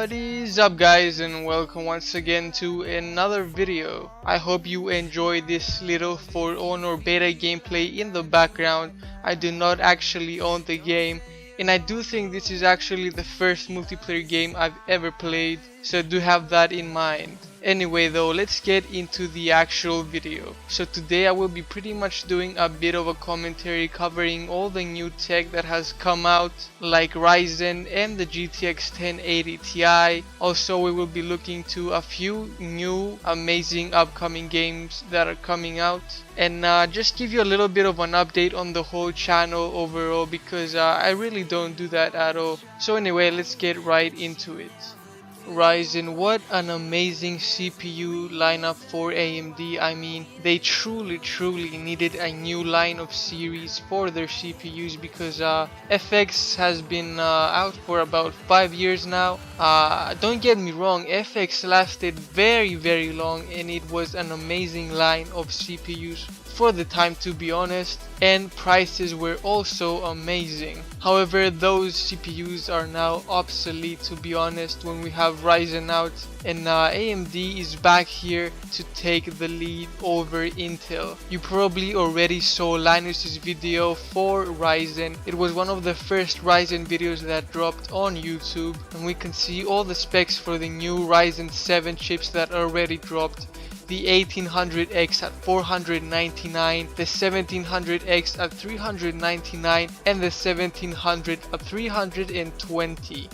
What is up guys, and welcome once again to another video. I hope you enjoyed this little For Honor beta gameplay in the background. I do not actually own the game, and I do think this is actually the first multiplayer game I've ever played, so do have that in mind. Anyway though, let's get into the actual video. So today I will be pretty much doing a bit of a commentary covering all the new tech that has come out, like Ryzen and the GTX 1080 Ti. Also we will be looking to a few new amazing upcoming games that are coming out, and just give you a little bit of an update on the whole channel overall, because I really don't do that at all. So anyway, let's get right into it. Ryzen, what an amazing CPU lineup for AMD. I mean, they truly needed a new line of series for their CPUs, because FX has been out for about 5 years now. Don't get me wrong, FX lasted very long, and it was an amazing line of CPUs for the time, to be honest, and prices were also amazing. However, those CPUs are now obsolete, to be honest, when we have Ryzen out, and AMD is back here to take the lead over Intel. You probably already saw Linus's video for Ryzen. It was one of the first Ryzen videos that dropped on YouTube, and we can see all the specs for the new Ryzen 7 chips that already dropped. The 1800X at $499, the 1700X at $399, and the 1700 at $320.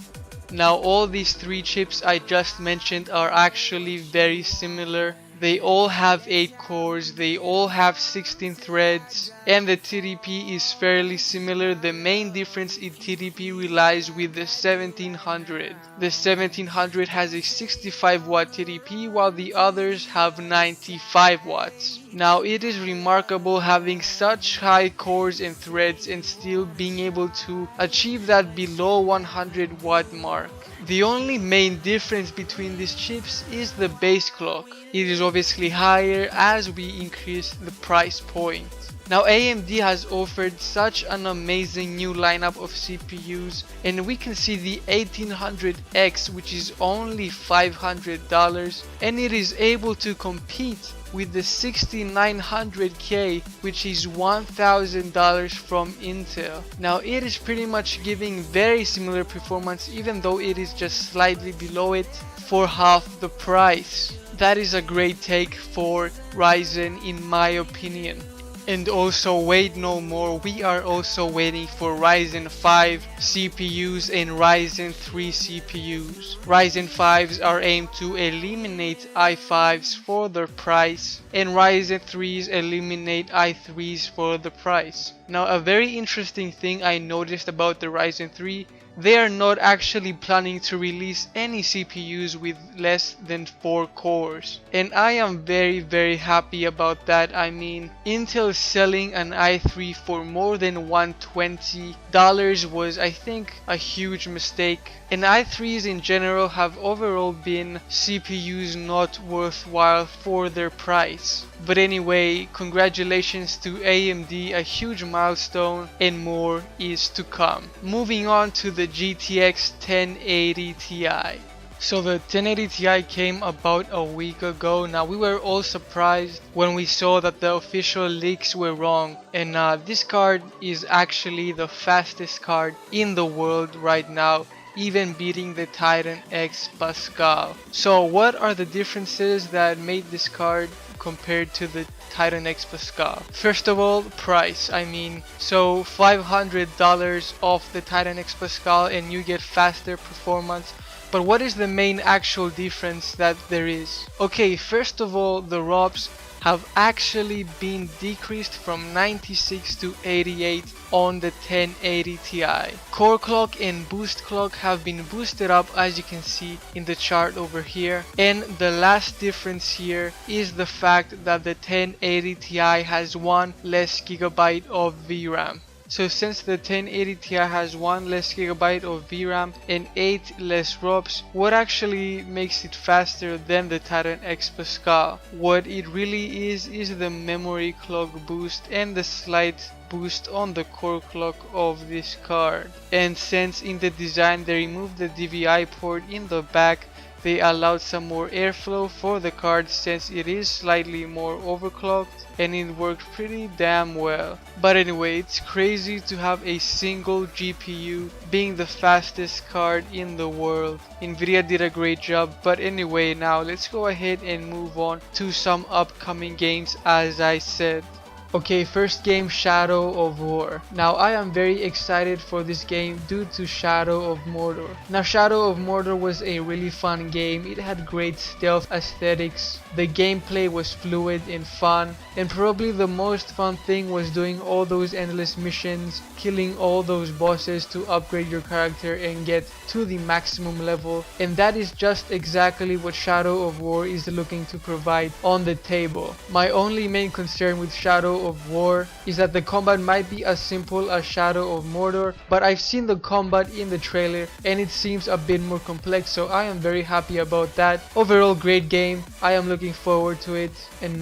Now all these three chips I just mentioned are actually very similar. They all have 8 cores, they all have 16 threads, and the TDP is fairly similar. The main difference in TDP relies with the 1700. The 1700 has a 65 watt TDP, while the others have 95 watts. Now it is remarkable having such high cores and threads and still being able to achieve that below 100 watt mark. The only main difference between these chips is the base clock. It is obviously higher as we increase the price point. Now AMD has offered such an amazing new lineup of CPUs, and we can see the 1800X, which is only $500, and it is able to compete with the 6900K, which is $1,000 from Intel. Now it is pretty much giving very similar performance, even though it is just slightly below it for half the price. That is a great take for Ryzen in my opinion. And also, wait no more, we are also waiting for Ryzen 5 CPUs and Ryzen 3 CPUs. Ryzen 5s are aimed to eliminate i5s for their price, and Ryzen 3s eliminate i3s for the price. Now a very interesting thing I noticed about the Ryzen 3, they are not actually planning to release any CPUs with less than 4 cores. And I am very happy about that. I mean, Intel selling an i3 for more than $120 was, I think, a huge mistake. And i3s in general have overall been CPUs not worthwhile for their price. But anyway, congratulations to AMD, a huge milestone, and more is to come. Moving on to the GTX 1080 Ti. So the 1080 Ti came about a week ago. Now we were all surprised when we saw that the official leaks were wrong, and this card is actually the fastest card in the world right now, even beating the Titan X Pascal. So what are the differences that made this card compared to the Titan X Pascal? First of all, price. I mean, so $500 off the Titan X Pascal and you get faster performance. But what is the main actual difference that there is? Okay, first of all, the ROPs have actually been decreased from 96 to 88 on the 1080 Ti. Core clock and boost clock have been boosted up, as you can see in the chart over here. And the last difference here is the fact that the 1080 Ti has 1 less gigabyte of VRAM. So since the 1080 Ti has 1 less gigabyte of VRAM and 8 less ROPs, what actually makes it faster than the Titan X Pascal? What it really is the memory clock boost and the slight boost on the core clock of this card. And since in the design they removed the DVI port in the back, they allowed some more airflow for the card since it is slightly more overclocked, and it worked pretty damn well. But anyway, it's crazy to have a single GPU being the fastest card in the world. Nvidia did a great job. But anyway, now let's go ahead and move on to some upcoming games as I said. Okay, first game, Shadow of War. Now I am very excited for this game due to Shadow of Mordor. Now Shadow of Mordor was a really fun game. It had great stealth aesthetics. The gameplay was fluid and fun, and probably the most fun thing was doing all those endless missions, killing all those bosses to upgrade your character and get to the maximum level. And that is just exactly what Shadow of War is looking to provide on the table. My only main concern with Shadow of War is that the combat might be as simple as Shadow of Mordor, but I've seen the combat in the trailer and it seems a bit more complex, so I am very happy about that. Overall, great game. I am looking forward to it, and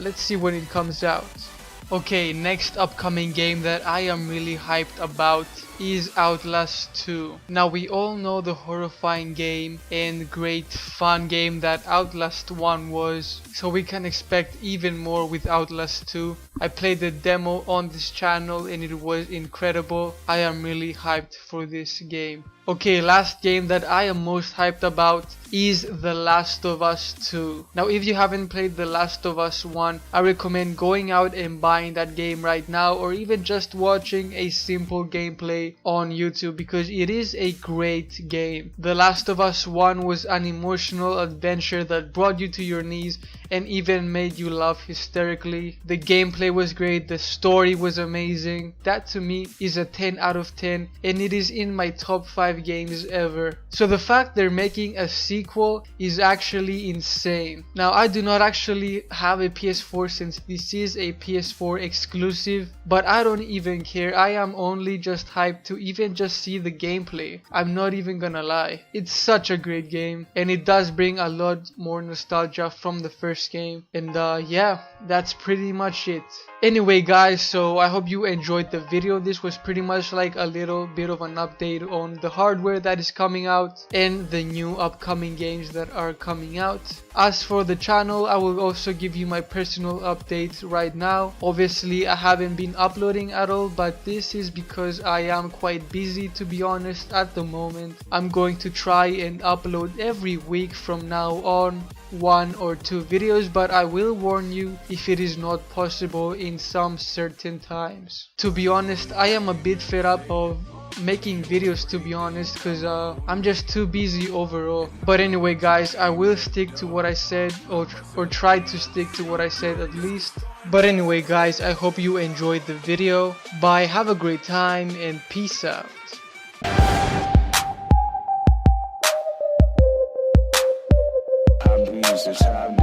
let's see when it comes out. Okay, next upcoming game that I am really hyped about is Outlast 2. Now we all know the horrifying game and great fun game that Outlast 1 was, so we can expect even more with Outlast 2. I played the demo on this channel and it was incredible. I am really hyped for this game. Okay, last game that I am most hyped about is The Last of Us 2. Now if you haven't played The Last of Us 1, I recommend going out and buying that game right now, or even just watching a simple gameplay on YouTube, because it is a great game. The Last of Us 1 was an emotional adventure that brought you to your knees and even made you laugh hysterically. The gameplay was great, the story was amazing. That to me is a 10 out of 10, and it is in my top 5 games ever. So the fact they're making a sequel is actually insane. Now I do not actually have a PS4 since this is a PS4 exclusive, but I don't even care. I am only just hyped to even just see the gameplay. I'm not even gonna lie. It's such a great game, and it does bring a lot more nostalgia from the first game. And yeah, that's pretty much it. Anyway guys, so I hope you enjoyed the video. This was pretty much like a little bit of an update on the hardware that is coming out and the new upcoming games that are coming out. As for the channel, I will also give you my personal updates right now. Obviously I haven't been uploading at all, but this is because I am quite busy, to be honest, at the moment. I'm going to try and upload every week from now on, 1 or 2 videos, but I will warn you if it is not possible in some certain times. To be honest, I am a bit fed up of making videos, to be honest, because I'm just too busy overall. But anyway guys, I will stick to what I said, or try to stick to what I said at least. But anyway guys, I hope you enjoyed the video. Bye, have a great time, and peace out. This time